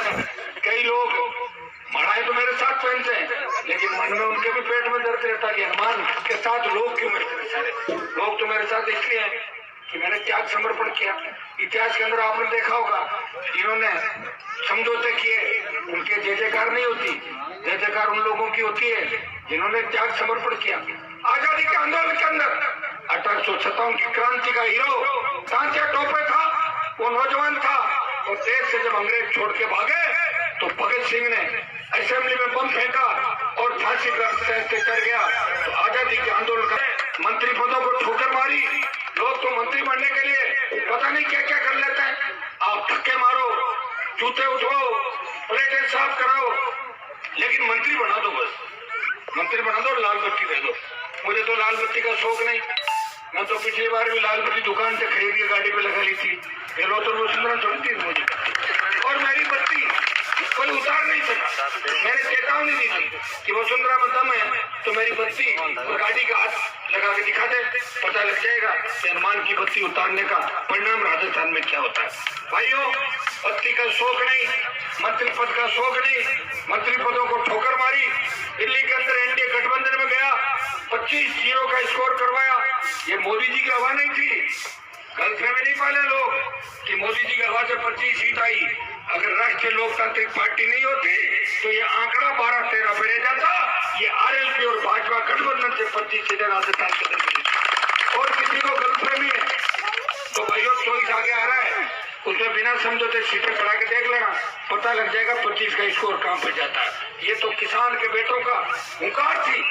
है। कई लोग मढ़ाई तो मेरे साथ पहनते हैं, लेकिन मन में उनके भी पेट में दर्द रहता कि हनुमान के साथ लोग क्यों मिलते सारे। लोग तो मेरे साथ इसलिए हैं कि मैंने त्याग समर्पण किया। इतिहास के अंदर आपने देखा होगा, जिन्होंने समझौते किए उनके जय जयकार नहीं होती, जय जयकार उन लोगों की होती है जिन्होंने त्याग समर्पण किया। आजादी के आंदोलन के अंदर 1857 की क्रांति का हीरो तांत्या टोपे था, वो नौजवान था, और देश से जब अंग्रेज छोड़ के भागे तो भगत सिंह ने असेंबली में बम फेंका और फांसी पे चढ़ गया। तो आजादी के आंदोलन का मंत्री पदों को ठोकर मारी। लोग तो मंत्री बनने के लिए पता नहीं क्या क्या कर लेते हैं। आप धक्के मारो, जूते उठाओ, प्लेटें साफ कराओ, लेकिन मंत्री बना दो, बस मंत्री बना दो, लाल बत्ती दे दो। मुझे तो लाल बत्ती का शौक नहीं, मैं तो पिछली बार भी लाल बत्ती दुकान से खरीद के गाड़ी पे लगा ली थी। ये लो तो वसुंधरा थोड़ी थी मुझे, और मेरी बत्ती कोई उतार नहीं सका। मैंने चेतावनी दी थी कि वसुंधरा में दम है तो मेरी बत्ती और गाड़ी का हाथ लगा के दिखा दे, पता लग जाएगा कि हनुमान की बत्ती उतारने का परिणाम राजस्थान में क्या होता है। भाइयों, बत्ती का शौक नहीं, मंत्री पद का शौक नहीं, मंत्री पदों को ठोकर मारी। दिल्ली के अंदर एनडीए गठबंधन में गया, 25-0 का स्कोर करवाया। ये मोदी जी की हवा नहीं थी, गलतफहमी नहीं पाले लोग कि मोदी जी की हवा से 25 सीट आई। अगर राष्ट्रीय लोकतांत्रिक पार्टी नहीं होती तो ये आंकड़ा 12-13 पे रह जाता। ये आरएलपी और भाजपा गठबंधन से 25 सीटें राजस्थान के अंदर मिली। और किसी को गलतफहमी है तो भाइयों चॉइस आगे आ रहा है, उसमें बिना समझौते सीटें बढ़ा के देख लेना, पता लग जाएगा 25 का स्कोर कहां पे जाता है। ये तो किसान के बेटों का हुंकार थी,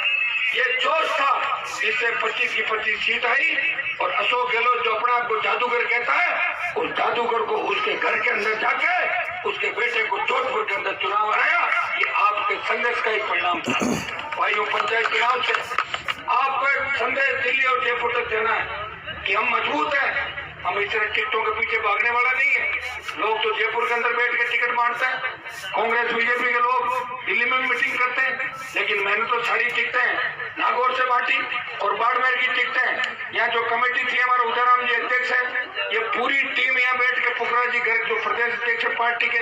ये जोश था, जिससे 25 की 25 सीट आई। और अशोक गहलोत जो अपने आप को जादूगर कहता है, उस जादूगर को उसके घर के अंदर जाके उसके बेटे को जोधपुर के अंदर चुनाव हराया। ये आपके संघर्ष का एक परिणाम था। भाइयों, पंचायत चुनाव से आपको एक संदेश दिल्ली और जयपुर तक देना है कि हम मजबूत हैं, हम इस तरह टिकटों के पीछे भागने वाला नहीं है। लोग तो जयपुर के अंदर बैठ के टिकट मांगते हैं, कांग्रेस बीजेपी के लोग दिल्ली में भी मीटिंग करते हैं, लेकिन मैंने तो सारी टिकटें नागौर से बांटी और बाड़मेर की टिकटें। यहाँ जो कमेटी थी, हमारे उदयराम जी अध्यक्ष है, ये पूरी टीम यहाँ बैठ के पुखरा जी घर जो प्रदेश अध्यक्ष पार्टी के,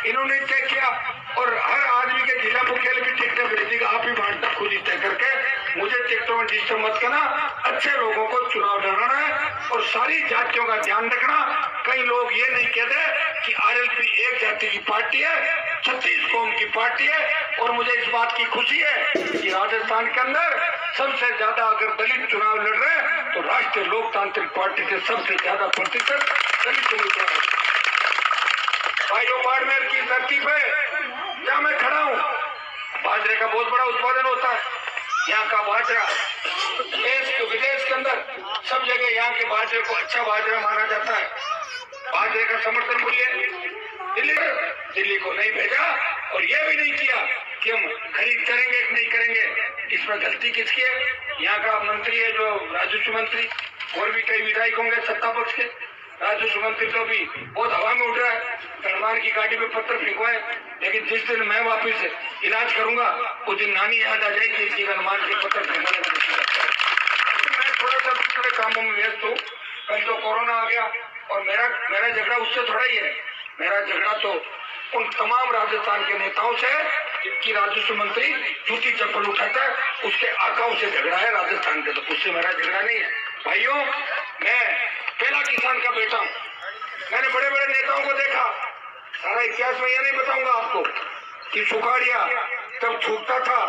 इन्होंने तय किया। और हर आदमी के जिला मुख्यालय की टिकटें भेजी, आप ही बांटना खुद ही तय करके। मुझे टिकटों में डिस्टर्ब मत करना, अच्छे लोगों को चुनाव लड़ना है और सारी जातियों का ध्यान रखना। कई लोग ये नहीं कहते कि आरएलपी एक जाति की पार्टी है, 36 कौम की पार्टी है। और मुझे इस बात की खुशी है कि राजस्थान के अंदर सबसे ज्यादा अगर दलित चुनाव लड़ रहे हैं तो राष्ट्रीय लोकतांत्रिक पार्टी से सबसे ज्यादा प्रतिशत दलित उम्मीदवार है। भाइयों, बाड़मेर की धरती पे जहाँ मैं खड़ा हूँ, बाजरे का बहुत बड़ा उत्पादन होता है। यहाँ का बाजरा देश के विदेश के अंदर सब जगह यहाँ के बाजरे को अच्छा बाजरा माना जाता है। बाजरे का समर्थन मूल्य दिल्ली को नहीं भेजा और ये भी नहीं किया कि हम खरीद करेंगे कि नहीं करेंगे। इसमें गलती किसकी है? यहाँ का मंत्री है जो राजस्व मंत्री, और भी कई विधायक होंगे सत्ता पक्ष के। राजस्व मंत्री तो भी बहुत हवा में उठ रहा है, हनुमान की गाड़ी पे पत्थर फेंकवाए, लेकिन जिस दिन मैं वापिस इलाज करूंगा उस दिन नानी याद आ जाएगी इसकी हनुमान के पत्थर फेंकने का। मैं थोड़ा सा दूसरे कामों में व्यस्त हूँ। कल तो कोरोना आ गया और मेरा झगड़ा उससे थोड़ा ही है। मेरा झगड़ा तो उन तमाम राजस्थान के नेताओं से जिनकी राजस्व मंत्री जूती चप्पल उठाता है, उसके आकाओं से झगड़ा है राजस्थान के, तो उससे मेरा झगड़ा नहीं है। भाइयों, मैं पहला किसान का बेटा हूँ। मैंने बड़े बड़े नेताओं को देखा, सारा इतिहास में यह नहीं बताऊंगा आपको कि सुखाड़िया तब थूकता था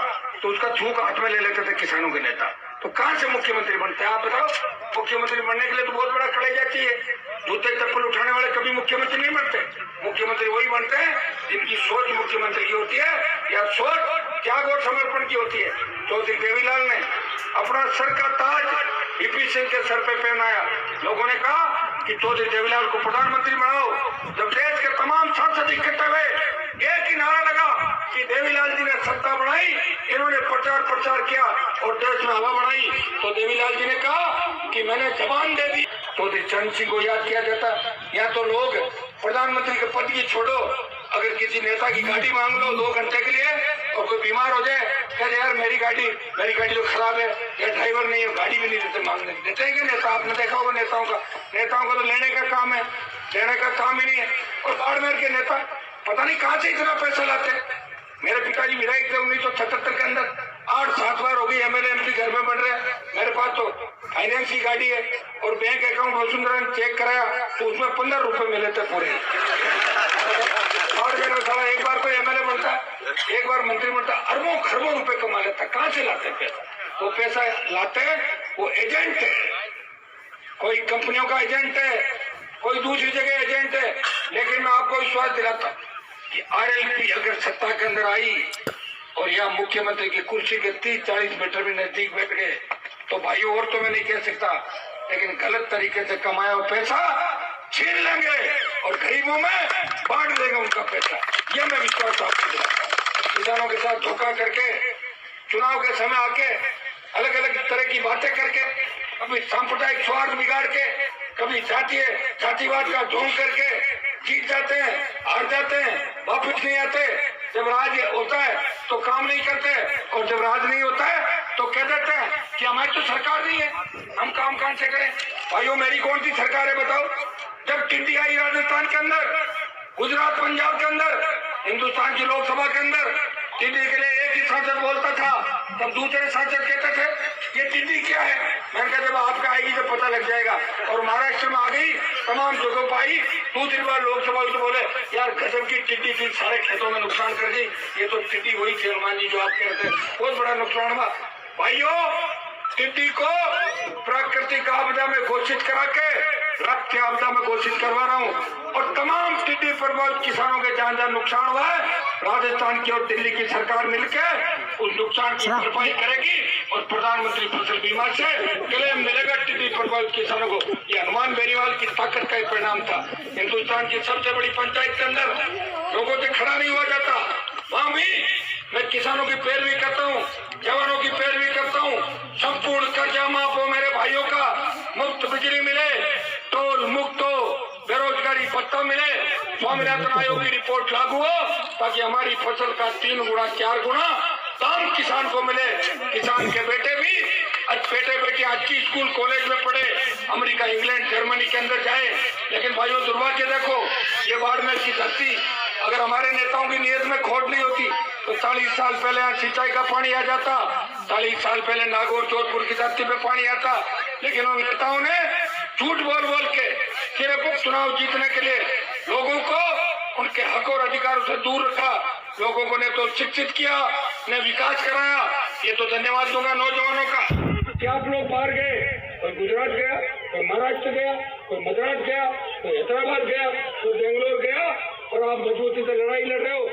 तो उसका थूक हाथ में ले लेते थे किसानों के नेता। तो कहां से मुख्यमंत्री बनते हैं आप बताओ? मुख्यमंत्री बनने के लिए तो बहुत बड़ा कलेजा चाहिए। जूते चप्पल उठाने वाले कभी मुख्यमंत्री नहीं बनते। मुख्यमंत्री वही बनते हैं जिनकी सोच मुख्यमंत्री की होती है या सोच त्याग और समर्पण की होती है। चौधरी देवीलाल ने अपना सर का ताज वीपी सिंह के सर पे पहनाया। लोगों ने कहा कि चौधरी देवीलाल को प्रधानमंत्री बनाओ। जब देश के तमाम सांसद इकट्ठे हुए, एक ही नारा लगा कि देवीलाल जी ने सत्ता बनाई, इन्होंने प्रचार किया और देश में हवा बनाई। तो देवीलाल जी ने कहा कि मैंने जबान दे दी। चौधरी चरण सिंह को याद किया जाता। या तो लोग प्रधानमंत्री के पद की छोड़ो, अगर किसी नेता की गाड़ी मांग लो 2 घंटे के लिए और कोई बीमार हो जाए, कहे यार मेरी गाड़ी तो खराब है या ड्राइवर नहीं है, गाड़ी भी नहीं देते, मांगने देते हैं क्या नेता? आपने देखा होगा नेताओं का तो लेने का काम है, देने का काम ही नहीं है। और बाड़मेर के नेता पता नहीं कहाँ से इतना पैसा लाते हैं। मेरे पिताजी विधायक थे 1977 के अंदर, 8-7 बार हो गई एमएलए एमपी घर में बन रहे हैं। मेरे पास तो फाइनेंस की गाड़ी है और बैंक अकाउंट वसुंधरा ने चेक कराया तो उसमें 15 रुपए मिले थे पूरे। और मेरा साला एक बार कोई एमएलए बनता, एक बार मंत्री बनता, अरबों खरबों रुपए कमा लेता। कहाँ से लाते पैसा? वो पैसा लाते वो एजेंट है, कोई कंपनियों का एजेंट है, कोई दूसरी जगह एजेंट है। लेकिन मैं आपको विश्वास दिलाता कि आरएलपी अगर सत्ता के अंदर आई और यहाँ मुख्यमंत्री की कुर्सी के 30-40 मीटर भी नजदीक बैठ गए तो भाइयों, और तो मैं नहीं कह सकता, लेकिन गलत तरीके से कमाया हुआ पैसा छीन लेंगे और गरीबों में बांट देंगे उनका पैसा। ये मैं विश्वास आपको दिलाता हूँ। किसानों के साथ धोखा करके, चुनाव के समय आके अलग अलग तरह की बातें करके, कभी सांप्रदायिक स्वार्थ बिगाड़ के, कभी जातिवाद का ढोंग करके जीत जाते हैं, हार जाते हैं, वापस नहीं आते। जब राज होता है तो काम नहीं करते और जब राज नहीं होता है तो कह देते हैं कि हमारी तो सरकार नहीं है, हम काम कहां से करें। भाइयों, मेरी कौन सी सरकार है बताओ? जब टिड्डी आई राजस्थान के अंदर, गुजरात पंजाब के अंदर, हिंदुस्तान की लोकसभा के अंदर, टिड्डी के लिए एक ही सांसद बोलता था, तब दूसरे सांसद कहते थे ये टिड्डी क्या है। मैंने कहा जब आपका आएगी तो पता लग जाएगा। और महाराष्ट्र में आ गई, तमाम जगहों पर आई, दूसरी बार लोकसभा तो बोले यार गजब की टिड्डी थी, सारे खेतों में नुकसान कर दी। ये तो टिड्डी वही थी हनुमान जी जो आप कह रहे थे, बहुत बड़ा नुकसान हुआ। भाइयों, टिड्डी को प्राकृतिक आपदा में घोषित करा के राष्ट्रीय आपदा में घोषित करवा रहा हूँ और तमाम टिड्डी प्रभावित किसानों के जहाँ नुकसान हुआ है, राजस्थान की और दिल्ली की सरकार मिलकर उस नुकसान की भरपाई करेगी और प्रधानमंत्री फसल बीमा से क्लेम मिलेगा टिड्डी प्रभावित किसानों को। ये हनुमान बेनीवाल की ताकत का ही परिणाम था। हिंदुस्तान की सबसे बड़ी पंचायत के अंदर लोगों से खड़ा नहीं हुआ जाता, वहां भी मैं किसानों की पैरवी करता हूँ, जवानों की पैरवी करता हूँ। संपूर्ण कर्जा माफ हो मेरे भाइयों का, मुफ्त बिजली मिले, टोल मुक्त हो, बेरोजगारी भत्ता मिले, स्वामीनाथन आयोग की रिपोर्ट लागू हो, ताकि हमारी फसल का 3 गुना 4 गुना दाम किसान को मिले। किसान के बेटे भी बेटे अच्छी स्कूल कॉलेज में पढ़े, अमेरिका इंग्लैंड जर्मनी के अंदर जाए। लेकिन भाइयों, दुर्भाग्य देखो, ये बाड़मेर की धरती, अगर हमारे नेताओं की नीयत में खोट नहीं होती तो 40 साल पहले यहाँ सिंचाई का पानी आ जाता, 40 साल पहले नागौर जोधपुर की धरती पे पानी आता। लेकिन उन नेताओं ने झूठ बोल के सिर्फ चुनाव जीतने के लिए लोगों को उनके हक और अधिकारों से दूर रखा। लोगों को ने तो शिक्षित किया, ने विकास कराया। ये तो धन्यवाद दूंगा नौजवानों का कि आप लोग बाहर गए, कोई गुजरात गया, कोई महाराष्ट्र गया, कोई मद्रास गया, कोई हैदराबाद गया, कोई बेंगलोर गया और आप मजबूती से लड़ाई लड़ रहे हो।